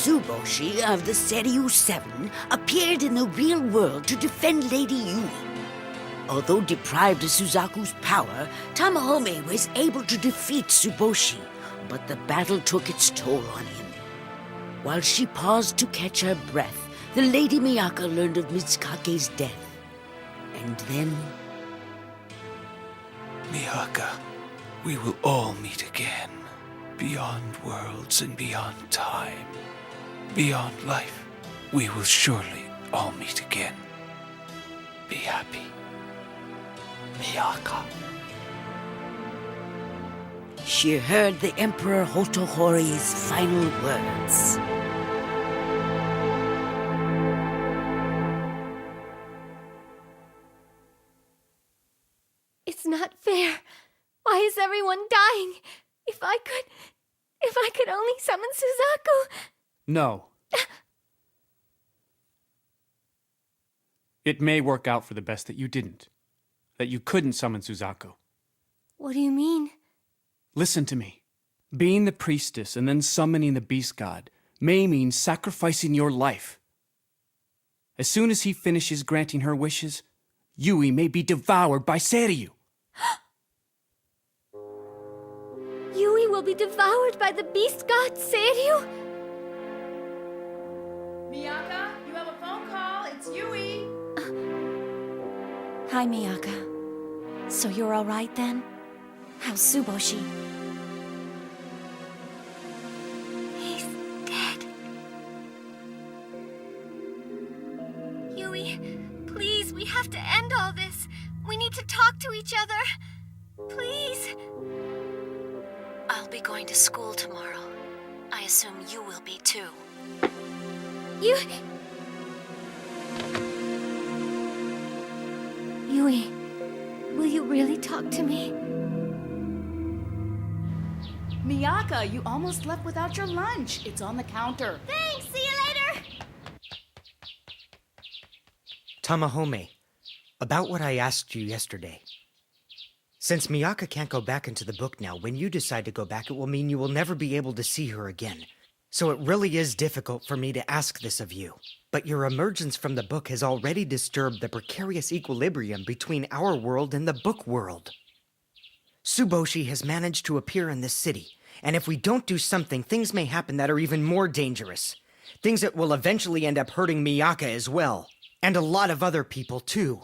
Tsuboshi of the Seiryu 7 appeared in the real world to defend Lady Yui. Although deprived of Suzaku's power, Tamahome was able to defeat Tsuboshi, but the battle took its toll on him. While she paused to catch her breath, the Lady Miyaka learned of Mitsukake's death. And then... Miyaka, we will all meet again. Beyond worlds and beyond time. Beyond life, we will surely all meet again. Be happy. Miyaka. She heard the Emperor Hotohori's final words. It's not fair. Why is everyone dying? If I could only summon Suzaku. No. It may work out for the best that you didn't. That you couldn't summon Suzaku. What do you mean? Listen to me. Being the priestess and then summoning the beast god may mean sacrificing your life. As soon as he finishes granting her wishes, Yui may be devoured by Seiryu. Yui will be devoured by the beast god Seiryu? Miyaka, you have a phone call. It's Yui. Hi, Miyaka. So you're all right then? How's Tsuboshi? He's dead. Yui, please, we have to end all this. We need to talk to each other. Please. I'll be going to school tomorrow. I assume you will be too. Yui, will you really talk to me? Miyaka, you almost left without your lunch. It's on the counter. Thanks, see you later! Tamahome, about what I asked you yesterday. Since Miyaka can't go back into the book now, when you decide to go back, it will mean you will never be able to see her again. So it really is difficult for me to ask this of you. But your emergence from the book has already disturbed the precarious equilibrium between our world and the book world. Tsuboshi has managed to appear in this city, and if we don't do something, things may happen that are even more dangerous. Things that will eventually end up hurting Miyaka as well. And a lot of other people, too.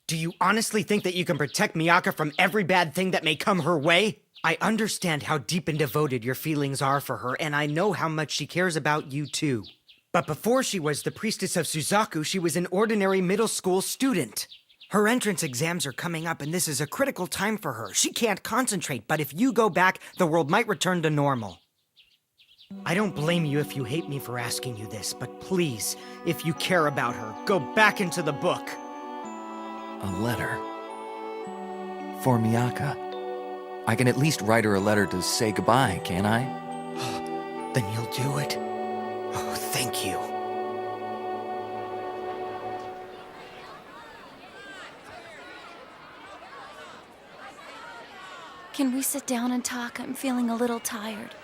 Do you honestly think that you can protect Miyaka from every bad thing that may come her way? I understand how deep and devoted your feelings are for her, and I know how much she cares about you, too. But before she was the priestess of Suzaku, she was an ordinary middle school student. Her entrance exams are coming up, and this is a critical time for her. She can't concentrate, but if you go back, the world might return to normal. I don't blame you if you hate me for asking you this, but please, if you care about her, go back into the book. A letter? For Miyaka? I can at least write her a letter to say goodbye, can't I? Then you'll do it? Oh, thank you. Can we sit down and talk? I'm feeling a little tired.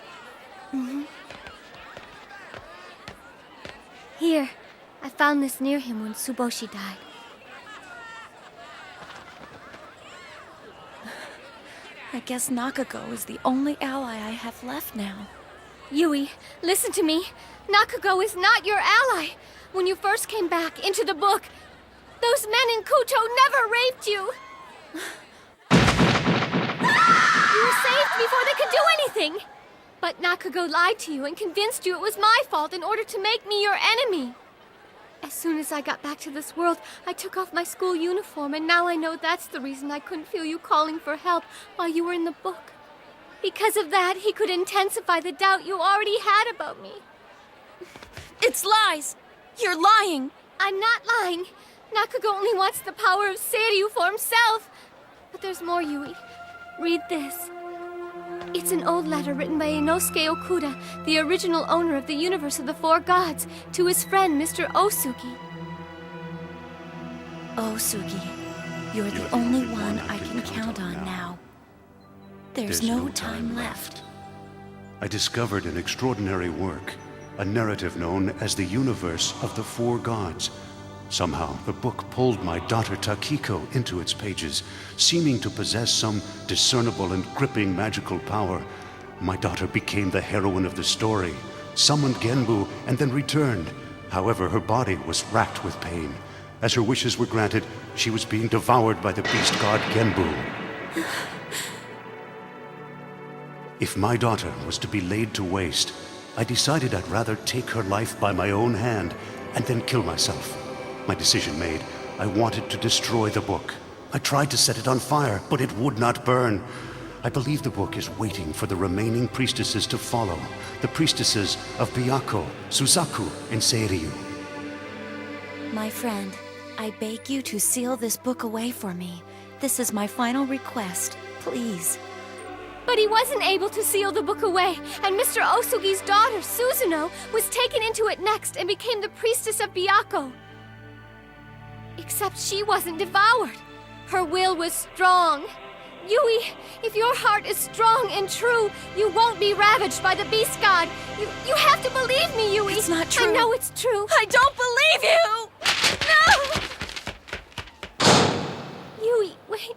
Here, I found this near him when Tsuboshi died. I guess Nakago is the only ally I have left now. Yui, listen to me. Nakago is not your ally. When you first came back into the book, those men in Kuto never raped you. You were saved before they could do anything. But Nakago lied to you and convinced you it was my fault in order to make me your enemy. As soon as I got back to this world, I took off my school uniform, and now I know that's the reason I couldn't feel you calling for help while you were in the book. Because of that, he could intensify the doubt you already had about me. It's lies! You're lying! I'm not lying. Nakago only wants the power of Seiryu for himself. But there's more, Yui. Read this. It's an old letter written by Inosuke Okuda, the original owner of the universe of the four gods, to his friend, Mr. Osugi. Osugi, you're the only one I can count on now. There's no time left. I discovered an extraordinary work, a narrative known as the Universe of the Four Gods. Somehow, the book pulled my daughter Takiko into its pages, seeming to possess some discernible and gripping magical power. My daughter became the heroine of the story, summoned Genbu, and then returned. However, her body was racked with pain. As her wishes were granted, she was being devoured by the beast god Genbu. If my daughter was to be laid to waste, I decided I'd rather take her life by my own hand and then kill myself. My decision made, I wanted to destroy the book. I tried to set it on fire, but it would not burn. I believe the book is waiting for the remaining priestesses to follow. The priestesses of Byakko, Suzaku, and Seiryu. My friend, I beg you to seal this book away for me. This is my final request. Please. But he wasn't able to seal the book away, and Mr. Osugi's daughter, Suzuno, was taken into it next and became the priestess of Byakko. Except she wasn't devoured. Her will was strong. Yui, if your heart is strong and true, you won't be ravaged by the beast god. You have to believe me, Yui. It's not true. I know it's true. I don't believe you! No! Yui, wait.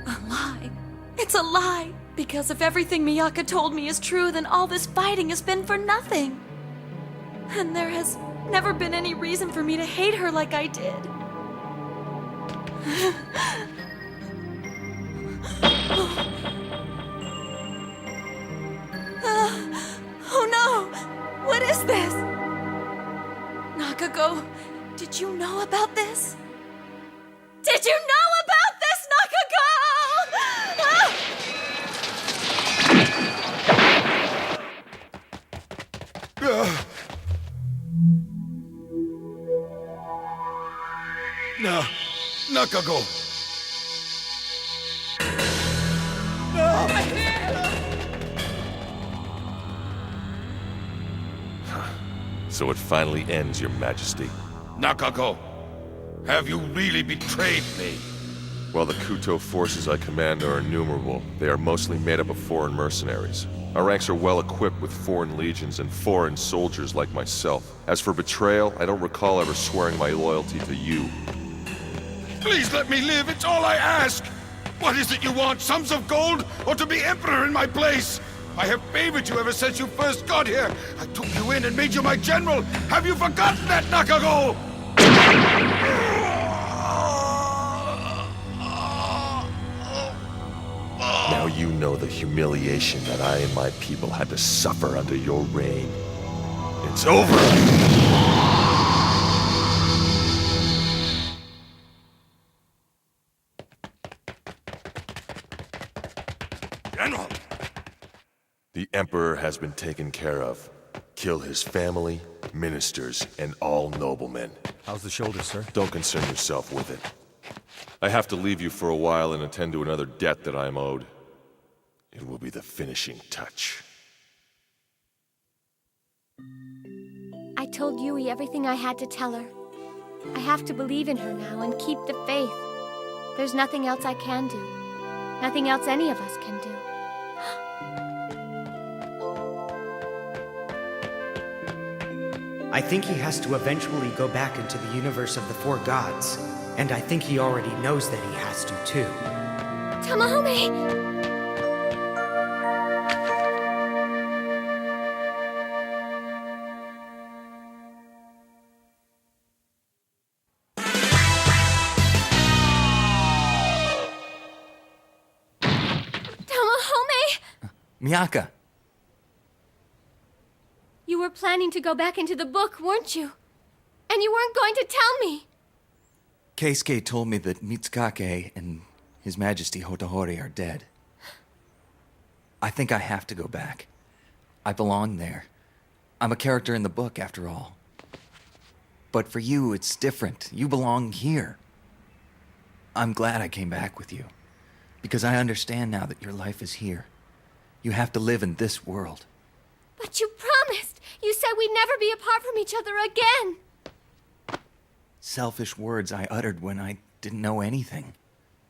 A lie. It's a lie. Because if everything Miyaka told me is true, then all this fighting has been for nothing. And there has never been any reason for me to hate her like I did. Oh no! What is this? Nakago, did you know about this? Did you know about this, Nakago? No, Nakago. So it finally ends, Your Majesty. Nakago, have you really betrayed me? While the Kuto forces I command are innumerable, they are mostly made up of foreign mercenaries. Our ranks are well equipped with foreign legions and foreign soldiers like myself. As for betrayal, I don't recall ever swearing my loyalty to you. Please let me live, it's all I ask! What is it you want, sums of gold, or to be emperor in my place? I have favored you ever since you first got here. I took you in and made you my general. Have you forgotten that, Nakago? Now you know the humiliation that I and my people had to suffer under your reign. It's over! General! The Emperor has been taken care of. Kill his family, ministers, and all noblemen. How's the shoulder, sir? Don't concern yourself with it. I have to leave you for a while and attend to another debt that I am owed. It will be the finishing touch. I told Yui everything I had to tell her. I have to believe in her now and keep the faith. There's nothing else I can do. Nothing else any of us can do. I think he has to eventually go back into the universe of the four gods. And I think he already knows that he has to, too. Tamahome! Miyaka! You were planning to go back into the book, weren't you? And you weren't going to tell me! Keisuke told me that Mitsukake and His Majesty Hotohori are dead. I think I have to go back. I belong there. I'm a character in the book, after all. But for you, it's different. You belong here. I'm glad I came back with you, because I understand now that your life is here. You have to live in this world. But you promised! You said we'd never be apart from each other again! Selfish words I uttered when I didn't know anything.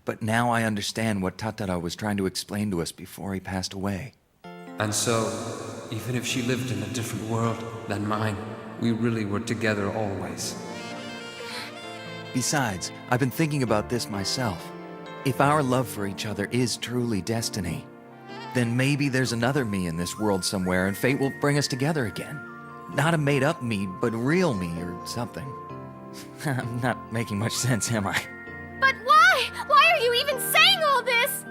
But now I understand what Tatara was trying to explain to us before he passed away. And so, even if she lived in a different world than mine, we really were together always. Besides, I've been thinking about this myself. If our love for each other is truly destiny, then maybe there's another me in this world somewhere and fate will bring us together again. Not a made-up me, but real me or something. I'm not making much sense, am I? But why? Why are you even saying all this?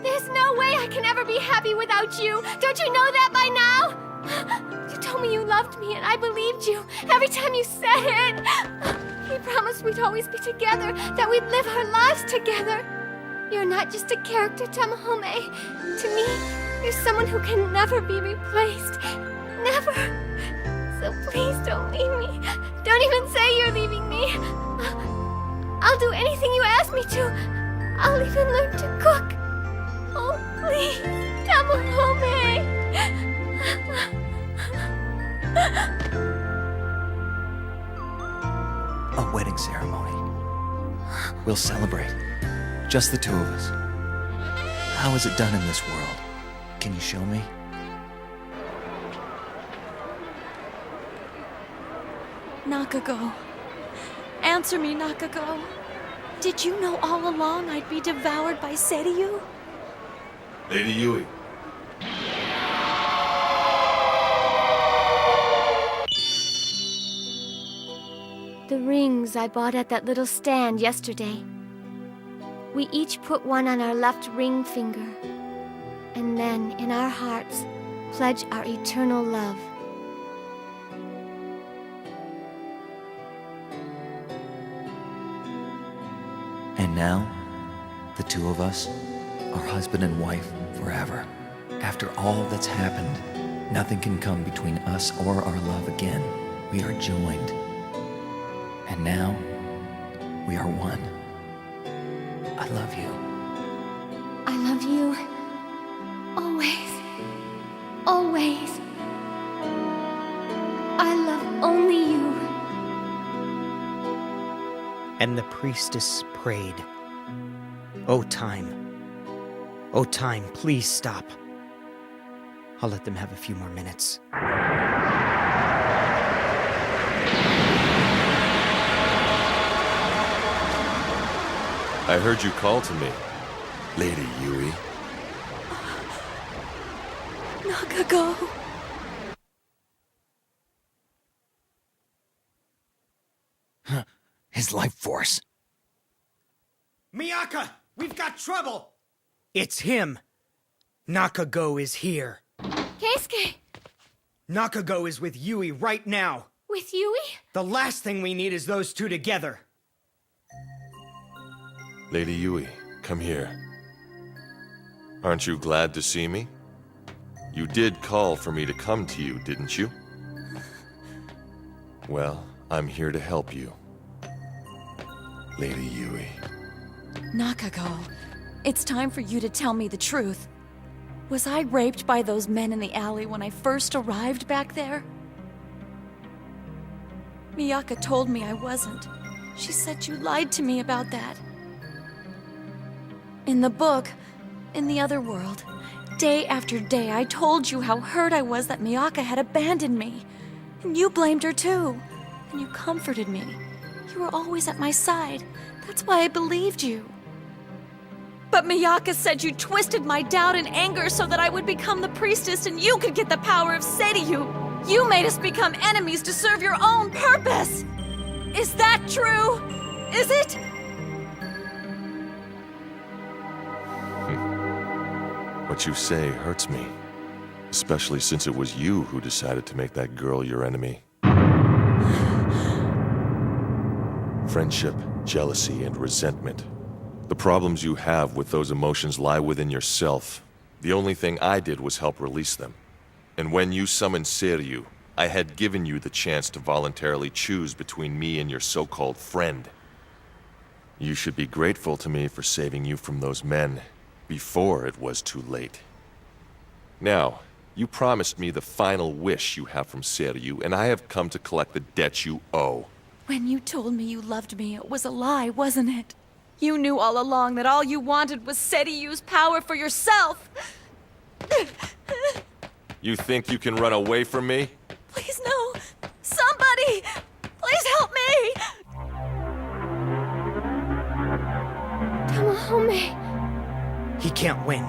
There's no way I can ever be happy without you. Don't you know that by now? You told me you loved me and I believed you every time you said it. We promised we'd always be together, that we'd live our lives together. You're not just a character, Tamahome. To me, you're someone who can never be replaced. Never. So please don't leave me. Don't even say you're leaving me. I'll do anything you ask me to. I'll even learn to cook. Oh, please, Tamahome. A wedding ceremony. We'll celebrate. Just the two of us. How is it done in this world? Can you show me? Nakago. Answer me, Nakago. Did you know all along I'd be devoured by Seiryu? Lady Yui. The rings I bought at that little stand yesterday. We each put one on our left ring finger, and then, in our hearts, pledge our eternal love. And now, the two of us are husband and wife forever. After all that's happened, nothing can come between us or our love again. We are joined. And now, we are one. I love you. I love you. Always. Always. I love only you. And the priestess prayed. Oh, time. Oh, time, please stop. I'll let them have a few more minutes. I heard you call to me, Lady Yui. Nakago. His life force. Miyaka, we've got trouble! It's him. Nakago is here. Keisuke! Nakago is with Yui right now. With Yui? The last thing we need is those two together. Lady Yui, come here. Aren't you glad to see me? You did call for me to come to you, didn't you? Well, I'm here to help you. Lady Yui. Nakago, it's time for you to tell me the truth. Was I raped by those men in the alley when I first arrived back there? Miyaka told me I wasn't. She said you lied to me about that. In the book, in the other world, day after day I told you how hurt I was that Miyaka had abandoned me. And you blamed her too. And you comforted me. You were always at my side. That's why I believed you. But Miyaka said you twisted my doubt and anger so that I would become the priestess and you could get the power of Seiryu. You made us become enemies to serve your own purpose. Is that true? Is it? What you say hurts me. Especially since it was you who decided to make that girl your enemy. Friendship, jealousy, and resentment. The problems you have with those emotions lie within yourself. The only thing I did was help release them. And when you summoned Seiryu, I had given you the chance to voluntarily choose between me and your so-called friend. You should be grateful to me for saving you from those men before it was too late. Now, you promised me the final wish you have from Seiryu, and I have come to collect the debt you owe. When you told me you loved me, it was a lie, wasn't it? You knew all along that all you wanted was Seiryu's power for yourself. You think you can run away from me? Please, no. Somebody! Please help me! Tamahome. He can't win.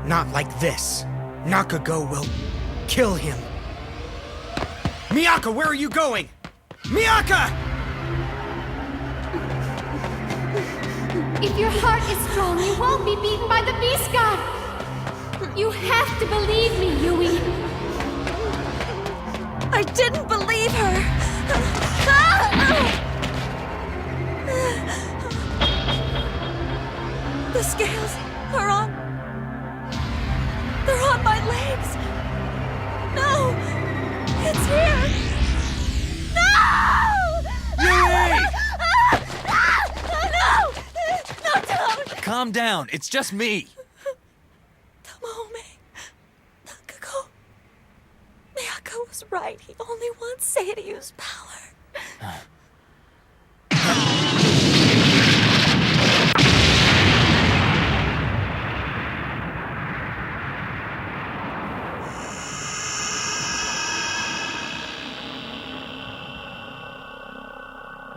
Not like this. Nakago will kill him. Miyaka, where are you going? Miyaka! If your heart is strong, you won't be beaten by the Beast God. You have to believe me, Yui. I didn't believe her. The scales are on. They're on my legs. No! It's here! No! Yui! No! No, don't! Calm down. It's just me. Tamahome. Nakago. Miyaka was right. He only wants Seiryu's power.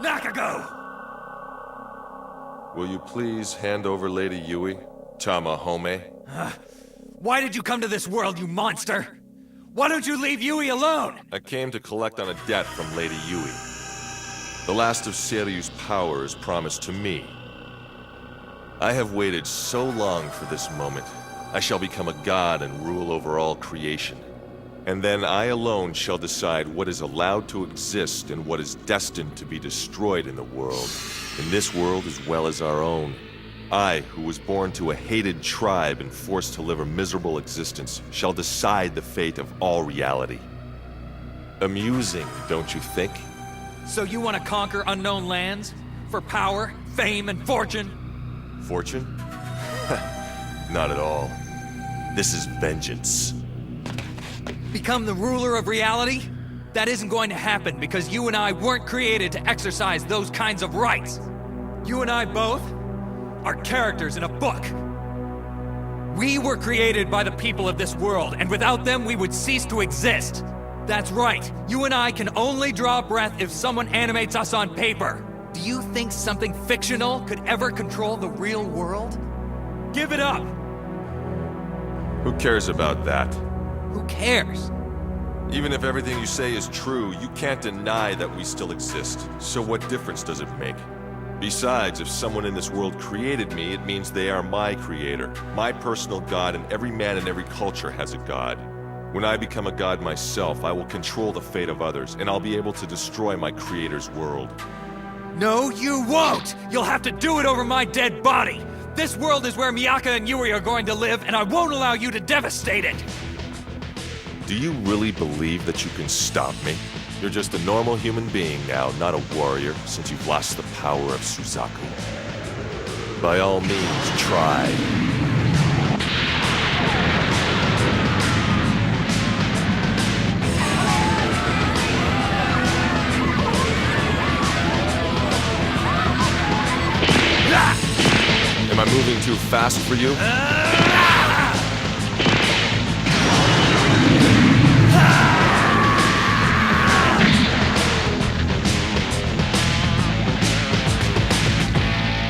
Nakago! Will you please hand over Lady Yui, Tamahome? Why did you come to this world, you monster? Why don't you leave Yui alone? I came to collect on a debt from Lady Yui. The last of Seiryu's power is promised to me. I have waited so long for this moment. I shall become a god and rule over all creation. And then I alone shall decide what is allowed to exist and what is destined to be destroyed in the world. In this world as well as our own. I, who was born to a hated tribe and forced to live a miserable existence, shall decide the fate of all reality. Amusing, don't you think? So you want to conquer unknown lands? For power, fame, and fortune? Fortune? Not at all. This is vengeance. Become the ruler of reality? That isn't going to happen because you and I weren't created to exercise those kinds of rights. You and I both are characters in a book. We were created by the people of this world, and without them we would cease to exist. That's right. You and I can only draw breath if someone animates us on paper. Do you think something fictional could ever control the real world? Give it up! Who cares about that? Who cares? Even if everything you say is true, you can't deny that we still exist. So what difference does it make? Besides, if someone in this world created me, it means they are my creator, my personal god, and every man in every culture has a god. When I become a god myself, I will control the fate of others, and I'll be able to destroy my creator's world. No, you won't! You'll have to do it over my dead body! This world is where Miyaka and Yui are going to live, and I won't allow you to devastate it! Do you really believe that you can stop me? You're just a normal human being now, not a warrior, since you've lost the power of Suzaku. By all means, try. Am I moving too fast for you?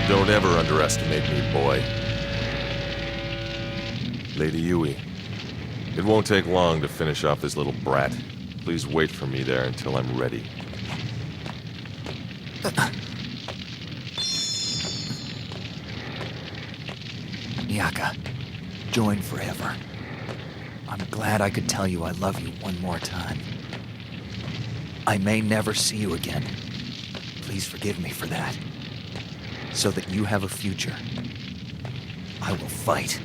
Don't ever underestimate me, boy. Lady Yui, it won't take long to finish off this little brat. Please wait for me there until I'm ready. Miyaka, join forever. I'm glad I could tell you I love you one more time. I may never see you again. Please forgive me for that. So that you have a future. I will fight.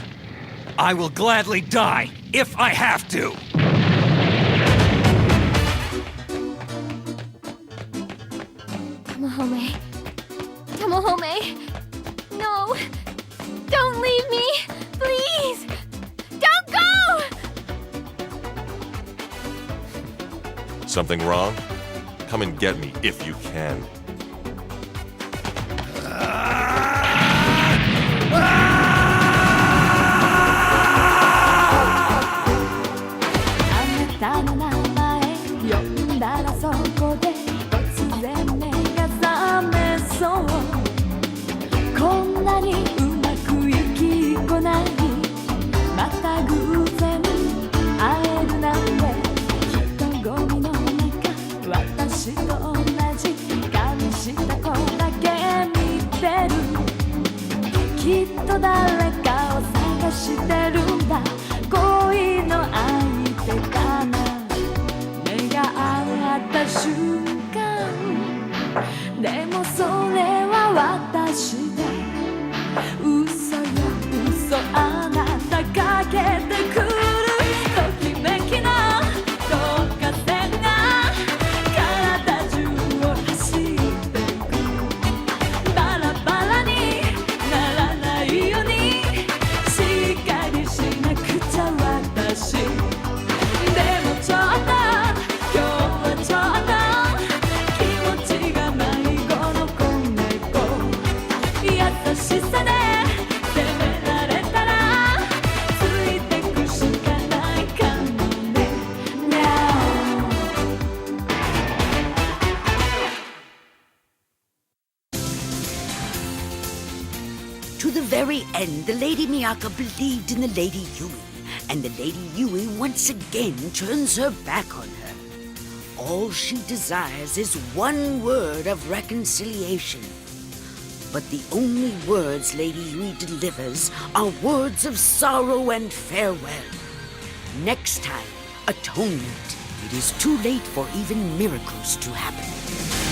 I will gladly die, if I have to! Tamahome. Tamahome. No. Don't leave me. Please. Don't go! Something wrong? Come and get me if you can. very end, the Lady Miyaka believed in the Lady Yui, and the Lady Yui once again turns her back on her. All she desires is one word of reconciliation. But the only words Lady Yui delivers are words of sorrow and farewell. Next time, Atonement. It is too late for even miracles to happen.